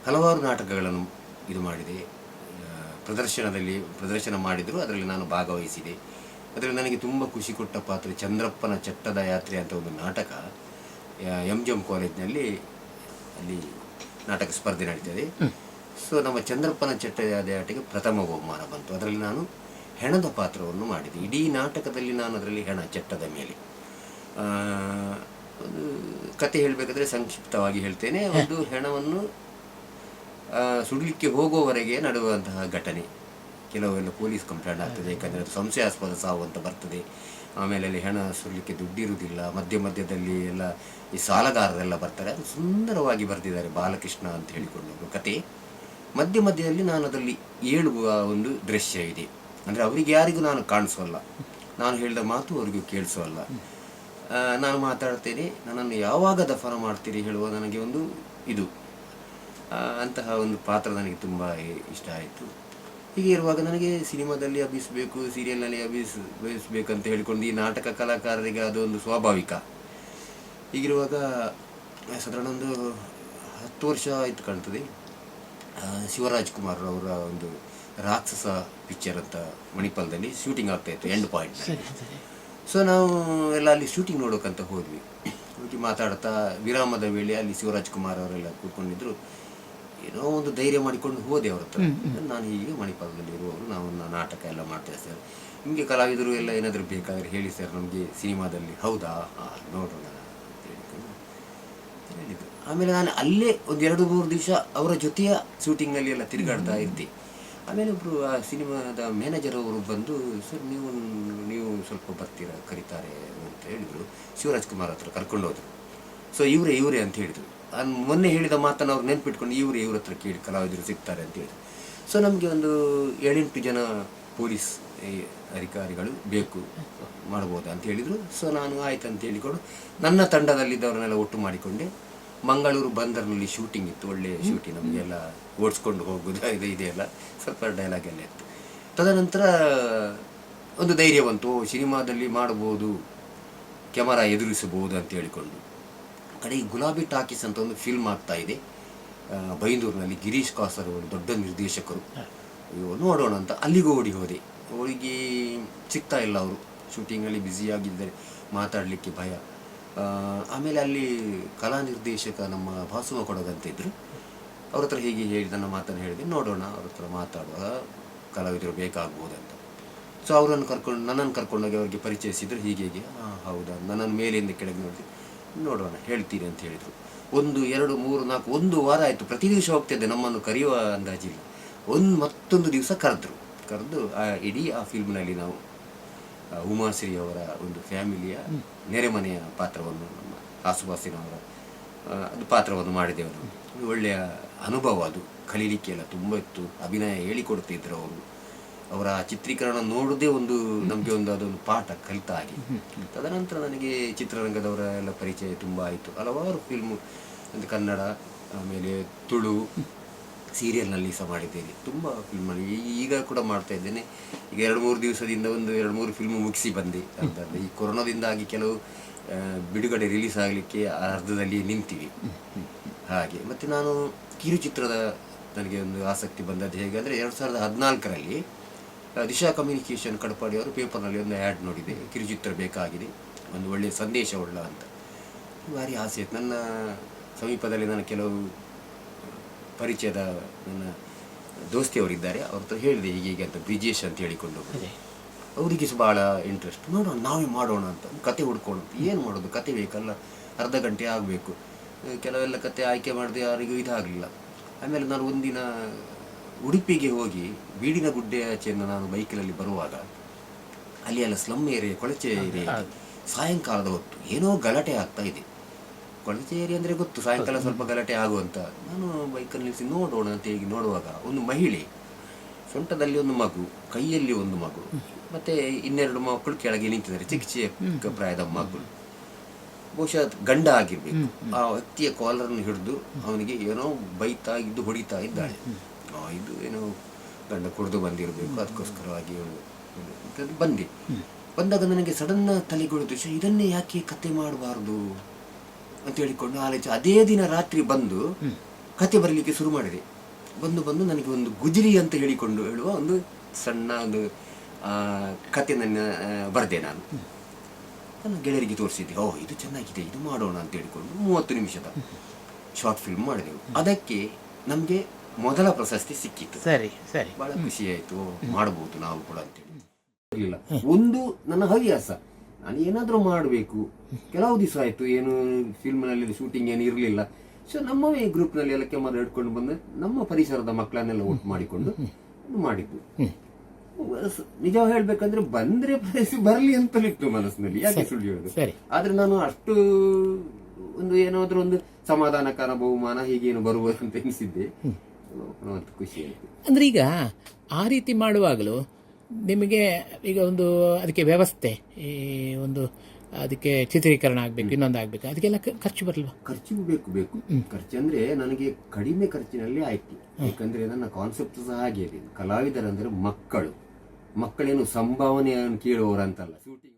ಹಲವಾರು ನಾಟಕಗಳನ್ನು ಇದು ಮಾಡಿದೆ. ಪ್ರದರ್ಶನ ಮಾಡಿದರು, ಅದರಲ್ಲಿ ನಾನು ಭಾಗವಹಿಸಿದೆ. ಅದರಲ್ಲಿ ನನಗೆ ತುಂಬ ಖುಷಿ ಕೊಟ್ಟ ಪಾತ್ರ ಚಂದ್ರಪ್ಪನ ಚಟ್ಟದ ಯಾತ್ರೆ ಅಂತ ಒಂದು ನಾಟಕ MGM ಕಾಲೇಜ್ನಲ್ಲಿ ಅಲ್ಲಿ ನಾಟಕ ಸ್ಪರ್ಧೆ ನಡೀತದೆ. ಸೊ ನಮ್ಮ ಚಂದ್ರಪ್ಪನ ಚಟ್ಟದ ಯಾತ್ರೆಗೆ ಪ್ರಥಮ ಬಹುಮಾನ ಬಂತು. ಅದರಲ್ಲಿ ನಾನು ಹೆಣದ ಪಾತ್ರವನ್ನು ಮಾಡಿದೆ. ಇಡೀ ನಾಟಕದಲ್ಲಿ ನಾನು ಅದರಲ್ಲಿ ಹೆಣ ಚಟ್ಟದ ಮೇಲೆ. ಒಂದು ಕತೆ ಹೇಳಬೇಕಾದ್ರೆ ಸಂಕ್ಷಿಪ್ತವಾಗಿ ಹೇಳ್ತೇನೆ. ಒಂದು ಹೆಣವನ್ನು ಸುಡಲಿಕ್ಕೆ ಹೋಗುವವರೆಗೆ ನಡೆಯುವಂತಹ ಘಟನೆ. ಕೆಲವೆಲ್ಲ ಪೊಲೀಸ್ ಕಂಪ್ಲೇಂಟ್ ಆಗ್ತದೆ, ಯಾಕಂದರೆ ಅದು ಸಂಶಯಾಸ್ಪದ ಸಾವು ಅಂತ ಬರ್ತದೆ. ಆಮೇಲೆ ಅಲ್ಲಿ ಹೆಣ ಸುಡಲಿಕ್ಕೆ ದುಡ್ಡಿರುವುದಿಲ್ಲ. ಮಧ್ಯದಲ್ಲಿ ಎಲ್ಲ ಈ ಸಾಲಗಾರರೆಲ್ಲ ಬರ್ತಾರೆ. ಅದು ಸುಂದರವಾಗಿ ಬರೆದಿದ್ದಾರೆ, ಬಾಲಕೃಷ್ಣ ಅಂತ ಹೇಳಿಕೊಂಡು ಕತೆ. ಮಧ್ಯದಲ್ಲಿ ನಾನು ಅದರಲ್ಲಿ ಏಳುವ ಒಂದು ದೃಶ್ಯ ಇದೆ. ಅಂದರೆ ಅವರಿಗೆ ಯಾರಿಗೂ ನಾನು ಕಾಣಿಸೋಲ್ಲ, ನಾನು ಹೇಳಿದ ಮಾತು ಅವರಿಗೂ ಕೇಳಿಸೋಲ್ಲ. ನಾನು ಮಾತಾಡ್ತೇನೆ, ನನ್ನನ್ನು ಯಾವಾಗ ದಫನ ಮಾಡ್ತೀರಿ ಹೇಳುವ ನನಗೆ ಒಂದು ಇದು ಅಂತಹ ಒಂದು ಪಾತ್ರ ನನಗೆ ತುಂಬ ಇಷ್ಟ ಆಯಿತು. ಹೀಗೆ ಇರುವಾಗ ನನಗೆ ಸಿನಿಮಾದಲ್ಲಿ ಅಭಿನಯಿಸಬೇಕು, ಸೀರಿಯಲ್ನಲ್ಲಿ ಅಭಿನಯಿಸಬೇಕಂತ ಹೇಳಿಕೊಂಡು ಈ ನಾಟಕ ಕಲಾಕಾರರಿಗೆ ಅದೊಂದು ಸ್ವಾಭಾವಿಕ. ಹೀಗಿರುವಾಗ ಸಾಧಾರಣ ಒಂದು 10 ವರ್ಷ ಆಯಿತು ಕಾಣ್ತದೆ. ಶಿವರಾಜ್ ಕುಮಾರ್ ಅವರ ಒಂದು ರಾಕ್ಷಸ ಪಿಕ್ಚರ್ ಅಂತ ಮಣಿಪಾಲದಲ್ಲಿ ಶೂಟಿಂಗ್ ಆಗ್ತಾಯಿತ್ತು, ಎಂಡ್ ಪಾಯಿಂಟ್. ಸೊ ನಾವು ಎಲ್ಲ ಅಲ್ಲಿ ಶೂಟಿಂಗ್ ನೋಡೋಕ್ಕಂತ ಹೋದ್ವಿ. ಹೋಗಿ ಮಾತಾಡ್ತಾ ವಿರಾಮದ ವೇಳೆ ಅಲ್ಲಿ ಶಿವರಾಜ್ ಕುಮಾರ್ ಅವರೆಲ್ಲ ಕೂತ್ಕೊಂಡಿದ್ರು. ಏನೋ ಒಂದು ಧೈರ್ಯ ಮಾಡಿಕೊಂಡು ಹೋದೆ ಅವ್ರ ಹತ್ರ. ನಾನು ಹೀಗೆ ಮಣಿಪಾಲದಲ್ಲಿ ಇರುವವರು, ನಾವು ನಾಟಕ ಎಲ್ಲ ಮಾಡ್ತೇವೆ ಸರ್, ನಿಮಗೆ ಕಲಾವಿದರು ಎಲ್ಲ ಏನಾದರೂ ಬೇಕಾದರೆ ಹೇಳಿ ಸರ್ ನಮಗೆ ಸಿನಿಮಾದಲ್ಲಿ. ಹೌದಾ, ನೋಡೋಣ ಅಂತ ಹೇಳಿಕೊಂಡು ಹೇಳಿದರು. ಆಮೇಲೆ ನಾನು ಅಲ್ಲೇ ಒಂದು 2-3 ದಿವಸ ಅವರ ಜೊತೆಯ ಶೂಟಿಂಗ್ನಲ್ಲಿ ಎಲ್ಲ ತಿರುಗಾಡ್ತಾ ಇದ್ದೆ. ಆಮೇಲೆ ಒಬ್ಬರು ಆ ಸಿನಿಮಾದ ಮ್ಯಾನೇಜರ್ ಅವರು ಬಂದು, ಸರ್ ನೀವು ಸ್ವಲ್ಪ ಬರ್ತೀರಾ, ಕರೀತಾರೆ ಅಂತ ಹೇಳಿದರು. ಶಿವರಾಜ್ ಕುಮಾರ್ ಹತ್ರ ಕರ್ಕೊಂಡು ಹೋದರು. ಸೊ ಇವರೇ ಅಂತ ಹೇಳಿದರು. ಮೊನ್ನೆ ಹೇಳಿದ ಮಾತನ್ನು ಅವ್ರು ನೆನ್ಪಿಟ್ಕೊಂಡು ಇವ್ರ ಹತ್ರ ಕೇಳಿ ಕಲಾವಿದರು ಸಿಗ್ತಾರೆ ಅಂತ ಹೇಳಿದ್ರು. ಸೊ ನಮಗೆ ಒಂದು 7-8 ಜನ ಪೊಲೀಸ್ ಅಧಿಕಾರಿಗಳು ಬೇಕು, ಮಾಡ್ಬೋದಾ ಅಂತ ಹೇಳಿದರು. ಸೊ ನಾನು ಆಯ್ತು ಅಂತ ಹೇಳಿಕೊಂಡು ನನ್ನ ತಂಡದಲ್ಲಿದ್ದವ್ರನ್ನೆಲ್ಲ ಒಟ್ಟು ಮಾಡಿಕೊಂಡೆ. ಮಂಗಳೂರು ಬಂದರ್ನಲ್ಲಿ ಶೂಟಿಂಗ್ ಇತ್ತು, ಒಳ್ಳೆಯ ಶೂಟಿಂಗ್, ನಮಗೆಲ್ಲ ಓಡಿಸ್ಕೊಂಡು ಹೋಗೋದು ಇದೆಯಲ್ಲ, ಸ್ವಲ್ಪ ಡೈಲಾಗ್ ಎಲ್ಲ ಇತ್ತು. ತದನಂತರ ಒಂದು ಧೈರ್ಯ ಬಂತು, ಸಿನಿಮಾದಲ್ಲಿ ಮಾಡ್ಬೋದು, ಕ್ಯಾಮರಾ ಎದುರಿಸಬಹುದು ಅಂತ ಹೇಳಿಕೊಂಡು ಕಡೆಗೆ ಗುಲಾಬಿ ಟಾಕೀಸ್ ಅಂತ ಒಂದು ಫಿಲ್ಮ್ ಆಗ್ತಾ ಇದೆ ಬೈಂದೂರಿನಲ್ಲಿ. ಗಿರೀಶ್ ಕಾಸರ್ ಅವರು ದೊಡ್ಡ ನಿರ್ದೇಶಕರು. ನೋಡೋಣ ಅಂತ ಅಲ್ಲಿಗೂ ಹೋದೆ. ಅವರಿಗೆ ಸಿಗ್ತಾ ಇಲ್ಲ, ಅವರು ಶೂಟಿಂಗಲ್ಲಿ ಬ್ಯುಸಿಯಾಗಿದ್ದಾರೆ, ಮಾತಾಡಲಿಕ್ಕೆ ಭಯ. ಆಮೇಲೆ ಅಲ್ಲಿ ಕಲಾ ನಿರ್ದೇಶಕ ನಮ್ಮ ಭಾಸುವ ಕೊಡಗಂತ ಇದ್ದರು. ಅವ್ರ ಹತ್ರ ಹೀಗೆ ನನ್ನ ಮಾತನ್ನು ಹೇಳಿದೆ, ನೋಡೋಣ ಅವ್ರ ಹತ್ರ ಮಾತಾಡುವ, ಕಲಾವಿದರು ಬೇಕಾಗ್ಬೋದಂತ. ಸೊ ನನ್ನನ್ನು ಕರ್ಕೊಂಡೋಗಿ ಅವರಿಗೆ ಪರಿಚಯಿಸಿದ್ರು. ಹೀಗೆ ಹೌದಾ, ನನ್ನನ್ನು ಮೇಲಿಂದ ಕೆಳಗೆ ನೋಡೋಣ ಹೇಳ್ತೀನಿ ಅಂತ ಹೇಳಿದರು. 1, 2, 3, 4 1 ವಾರ ಆಯಿತು. ಪ್ರತಿ ದಿವಸ ಹೋಗ್ತಿದ್ದೆ, ನಮ್ಮನ್ನು ಕರೆಯುವ ಅಂದಾಜಿಲ್ಲ. ಮತ್ತೊಂದು ದಿವಸ ಕರೆದು ಇಡೀ ಆ ಫಿಲ್ಮ್ನಲ್ಲಿ ನಾವು ಉಮಾಶ್ರೀ ಅವರ ಒಂದು ಫ್ಯಾಮಿಲಿಯ ನೆರೆಮನೆಯ ಪಾತ್ರವನ್ನು, ನಮ್ಮ ಆಸುಪಾಸಿನವರ ಅದು ಪಾತ್ರವನ್ನು ಮಾಡಿದೆವು. ಒಳ್ಳೆಯ ಅನುಭವ, ಅದು ಕಲೀಲಿಕ್ಕೆ ಎಲ್ಲ ತುಂಬ ಇತ್ತು. ಅಭಿನಯ ಹೇಳಿಕೊಡ್ತಿದ್ರು ಅವರು. ಅವರ ಚಿತ್ರೀಕರಣ ನೋಡೋದೇ ಒಂದು ನಮಗೆ ಅದೊಂದು ಪಾಠ ಕಲಿತ ಹಾಗೆ. ತದನಂತರ ನನಗೆ ಚಿತ್ರರಂಗದವರ ಎಲ್ಲ ಪರಿಚಯ ತುಂಬ ಆಯಿತು. ಹಲವಾರು ಫಿಲ್ಮು, ಒಂದು ಕನ್ನಡ, ಆಮೇಲೆ ತುಳು, ಸೀರಿಯಲ್ನಲ್ಲಿ ಸಹ ಮಾಡಿದ್ದೇನೆ. ತುಂಬ ಫಿಲ್ಮಲ್ಲಿ ಈಗ ಕೂಡ ಮಾಡ್ತಾ ಇದ್ದೇನೆ. ಈಗ 2-3 ದಿವಸದಿಂದ ಒಂದು 2-3 ಫಿಲ್ಮು ಮುಗಿಸಿ ಬಂದೆ. ಈ ಕೊರೋನಾದಿಂದಾಗಿ ಕೆಲವು ಬಿಡುಗಡೆ ರಿಲೀಸ್ ಆಗಲಿಕ್ಕೆ ಅರ್ಧದಲ್ಲಿ ನಿಂತೀವಿ ಹಾಗೆ. ಮತ್ತು ನಾನು ಕಿರುಚಿತ್ರದ ನನಗೆ ಒಂದು ಆಸಕ್ತಿ ಬಂದದ್ದು ಹೇಗೆ ಅಂದರೆ 2014ರಲ್ಲಿ ದಿಶಾ ಕಮ್ಯುನಿಕೇಷನ್ ಕಡಪಾಡಿಯವರು ಪೇಪರ್ನಲ್ಲಿ ಒಂದು ಆ್ಯಡ್ ನೋಡಿದೆ, ಕಿರುಚಿತ್ರ ಬೇಕಾಗಿದೆ, ಒಂದು ಒಳ್ಳೆಯ ಸಂದೇಶವುಳ್ಳ ಅಂತ. ಭಾರಿ ಆಸೆ ಆಯಿತು. ನನ್ನ ಸಮೀಪದಲ್ಲಿ ನನ್ನ ಕೆಲವು ಪರಿಚಯದ ನನ್ನ ದೋಸ್ತಿಯವರಿದ್ದಾರೆ, ಅವ್ರ ಹತ್ರ ಹೇಳಿದೆ ಹೀಗೆ ಅಂತ, ಬ್ರಿಜೇಶ್ ಅಂತ ಹೇಳಿಕೊಂಡು. ಅವರಿಗೆ ಸಹ ಭಾಳ ಇಂಟ್ರೆಸ್ಟ್. ನೋಡೋಣ, ನಾವೇ ಮಾಡೋಣ ಅಂತ, ಕತೆ ಹುಡ್ಕೊಳ್ಳೋಣ. ಏನು ಮಾಡೋದು, ಕತೆ ಬೇಕಲ್ಲ, ಅರ್ಧ ಗಂಟೆ ಆಗಬೇಕು. ಕೆಲವೆಲ್ಲ ಕತೆ ಆಯ್ಕೆ ಮಾಡಿದೆ, ಯಾರಿಗೂ ಇದಾಗಲಿಲ್ಲ. ಆಮೇಲೆ ನಾನು ಒಂದಿನ ಉಡುಪಿಗೆ ಹೋಗಿ ಬೀಡಿನ ಗುಡ್ಡೆಯಾಚೆಯನ್ನು ನಾನು ಬೈಕಿನಲ್ಲಿ ಬರುವಾಗ ಅಲ್ಲಿ ಎಲ್ಲ ಸ್ಲಮ್ ಏರಿಯಾ, ಕೊಳಚೆ ಏರಿಯಾ, ಸಾಯಂಕಾಲದ ಹೊತ್ತು ಏನೋ ಗಲಾಟೆ ಆಗ್ತಾ ಇದೆ. ಕೊಳಚೆ ಏರಿಯಾ ಅಂದರೆ ಗೊತ್ತು, ಸಾಯಂಕಾಲ ಸ್ವಲ್ಪ ಗಲಾಟೆ ಆಗುವಂತ. ನಾನು ಬೈಕಲ್ಲಿ ನಿಲ್ಲಿಸಿ ನೋಡೋಣ ಅಂತ ಹೇಳಿ ನೋಡುವಾಗ ಒಂದು ಮಹಿಳೆ, ಸೊಂಟದಲ್ಲಿ ಒಂದು ಮಗು, ಕೈಯಲ್ಲಿ ಒಂದು ಮಗು, ಮತ್ತೆ 2 ಮಕ್ಕಳು ಕೆಳಗೆ ನಿಂತಿದ್ದಾರೆ, ಚಿಕ್ಕ ಪ್ರಾಯದ ಮಕ್ಕಳು. ಬಹುಶಃ ಗಂಡ ಆಗಿರ್ಬೇಕು. ಆ ವ್ಯಕ್ತಿಯ ಕಾಲರನ್ನು ಹಿಡಿದು ಅವನಿಗೆ ಏನೋ ಬೈತಾ ಇದ್ದು ಹೊಡಿತಾ ಇದ್ದಾಳೆ. ಇದು ಏನೋ ಗಂಡ ಕುಡಿದು ಬಂದಿರಬೇಕು, ಅದಕ್ಕೋಸ್ಕರವಾಗಿ ಬಂದಾಗ ನನಗೆ ಸಡನ್ನ ತಲೆಗೊಳಿತು, ಇದನ್ನೇ ಯಾಕೆ ಕತೆ ಮಾಡಬಾರ್ದು ಅಂತ ಹೇಳಿಕೊಂಡು ಆಲೋಚನೆ. ಅದೇ ದಿನ ರಾತ್ರಿ ಬಂದು ಕತೆ ಬರಲಿಕ್ಕೆ ಶುರು ಮಾಡಿದೆ. ಬಂದು ನನಗೆ ಒಂದು ಗುಜರಿ ಅಂತ ಹೇಳುವ ಒಂದು ಸಣ್ಣ ಒಂದು ಕತೆ ನನ್ನ ಬರೆದೆ ನಾನು. ನನ್ನ ಗೆಳೆಯರಿಗೆ ತೋರಿಸಿದ್ದೆ. ಇದು ಚೆನ್ನಾಗಿದೆ, ಇದು ಮಾಡೋಣ ಅಂತ ಹೇಳಿಕೊಂಡು 30 ನಿಮಿಷದ ಶಾರ್ಟ್ ಫಿಲ್ಮ್ ಮಾಡಿದೆವು. ಅದಕ್ಕೆ ನಮಗೆ ಮೊದಲ ಪ್ರಶಸ್ತಿ ಸಿಕ್ಕಿತ್ತು. ಸರಿ ಸರಿ, ಬಹಳ ಖುಷಿ ಆಯಿತು, ಮಾಡಬಹುದು ನಾವು ಕೂಡ ಅಂತೇಳಿ. ಇರಲಿಲ್ಲ, ಒಂದು ನನ್ನ ಹವ್ಯಾಸ, ನಾನು ಏನಾದರೂ ಮಾಡಬೇಕು. ಕೆಲವು ದಿವಸ ಆಯಿತು ಏನು ಫಿಲ್ಮ್ನಲ್ಲಿ ಶೂಟಿಂಗ್ ಏನು ಇರಲಿಲ್ಲ. ಸೊ ನಮ್ಮವೇ ಗ್ರೂಪ್ನಲ್ಲಿ ಎಲ್ಲ ಕ್ಯಾಮರಾ ಹಿಡ್ಕೊಂಡು ಬಂದು ನಮ್ಮ ಪರಿಸರದ ಮಕ್ಕಳನ್ನೆಲ್ಲ ಒಟ್ಟು ಮಾಡಿಕೊಂಡು ಮಾಡಿದ್ದು. ನಿಜ ಹೇಳ್ಬೇಕಂದ್ರೆ ಬಂದ್ರೆ ಬರಲಿ ಅಂತಲಿತ್ತು ಮನಸ್ಸಿನಲ್ಲಿ, ಯಾಕೆ ಸುಳ್ಳು ಹೇಳುದು. ಆದ್ರೆ ನಾನು ಅಷ್ಟು ಒಂದು ಏನಾದ್ರೂ ಒಂದು ಸಮಾಧಾನಕರ ಬಹುಮಾನ ಹೀಗೇನು ಬರುವುದು ಅಂತ ಎನಿಸಿದ್ದೆ. ಖುಷಿ ಆಯ್ತು. ಅಂದ್ರೆ ಈಗ ಆ ರೀತಿ ಮಾಡುವಾಗಲೂ ನಿಮಗೆ ಈಗ ಒಂದು ಅದಕ್ಕೆ ವ್ಯವಸ್ಥೆ, ಈ ಒಂದು ಅದಕ್ಕೆ ಚಿತ್ರೀಕರಣ ಆಗ್ಬೇಕು, ಇನ್ನೊಂದು ಆಗ್ಬೇಕು, ಅದಕ್ಕೆಲ್ಲ ಖರ್ಚು ಬರಲ್ವಾ? ಖರ್ಚು ಬೇಕು. ಖರ್ಚಂದ್ರೆ ನನಗೆ ಕಡಿಮೆ ಖರ್ಚಿನಲ್ಲಿ ಆಯ್ತು. ಯಾಕಂದ್ರೆ ನನ್ನ ಕಾನ್ಸೆಪ್ಟ್ ಸಹ ಹಾಗೆ ಇದೆ. ಕಲಾವಿದರಂದ್ರೆ ಮಕ್ಕಳೇನು ಸಂಭಾವನೆಯನ್ನು ಕೇಳುವವರಂತಲ್ಲ. ಶೂಟಿಂಗ್